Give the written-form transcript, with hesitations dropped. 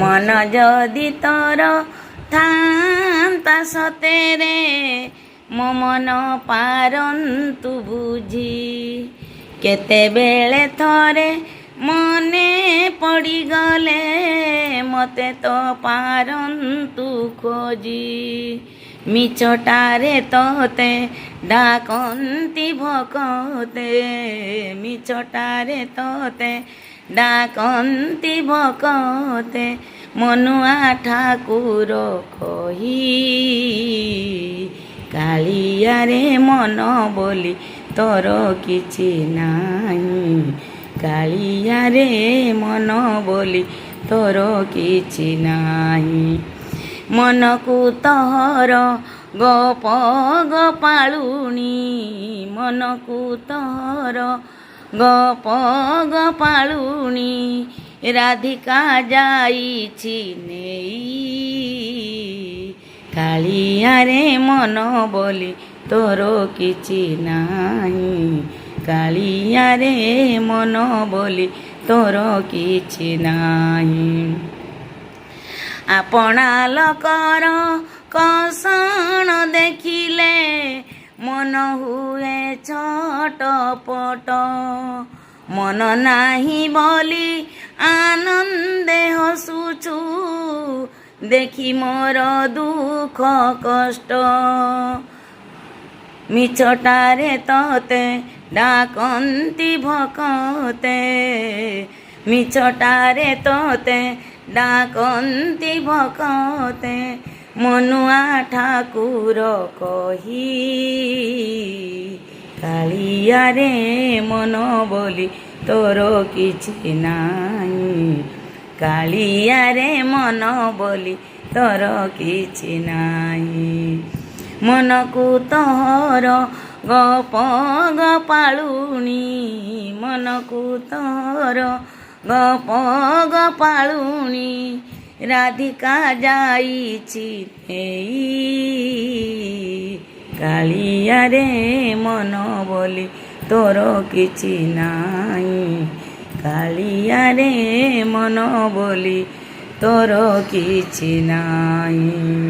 ମନ ଯଦି ତୋର ଥାନ୍ତା ସତେରେ ମୋ ମନ ପାରନ୍ତୁ ବୁଝି କେତେବେଳେ ଥରେ ମନେ ପଡ଼ିଗଲେ ମୋତେ ତ ପାରନ୍ତୁ ଖୋଜି ମିଛଟାରେ ତୋତେ ଡାକନ୍ତି ଭକତେ ମିଛଟାରେ ତୋତେ ଡାକନ୍ତି ଭକତେ ମନୁଆ ଠାକୁର କହି କାଳିଆରେ ମନ ବୋଲି ତୋର କିଛି ନାହିଁ କାଳିଆରେ ମନ ବୋଲି ତୋର କିଛି ନାହିଁ ମନକୁ ତୋର ଗୋପ ଗୋପାଳୁଣି ମନକୁ ତୋର ଗୋପ ଗୋପାଳୁଣି ରାଧିକା ଯାଇଛି ନେଇ କାଳିଆରେ ମନ ବୋଲି ତୋର କିଛି ନାହିଁ କାଳିଆରେ ମନ ବୋଲି ତୋର କିଛି ନାହିଁ ଆପଣା ଲୋକର କଷଣ ଦେଖିଲେ ମନ ହୁଏ ଛଟପଟ ମନ ନାହିଁ ବୋଲି ଆନନ୍ଦେ ହସୁଛୁ ଦେଖି ମୋର ଦୁଃଖ କଷ୍ଟ ମିଛଟାରେ ତୋତେ ଡାକନ୍ତି ଭକତେ ମିଛଟାରେ ତୋତେ ଡାକନ୍ତି ଭକତେ ମନୁଆ ଠାକୁର କହି କାଳିଆରେ ମନ ବୋଲି ତୋର କିଛି ନାହିଁ କାଳିଆରେ ମନ ବୋଲି ତୋର କିଛି ନାହିଁ ମନକୁ ତୋର ଗୋପ ଗୋପାଳୁଣି ମନକୁ ତୋର ଗୋପ ଗୋପାଳୁଣି ରାଧିକା ଯାଇଛି ନେଇ କାଳିଆରେ ମନ ବୋଲି ତୋର କିଛି ନାହିଁ କାଳିଆରେ ମନ ବୋଲି ତୋର କିଛି ନାହିଁ।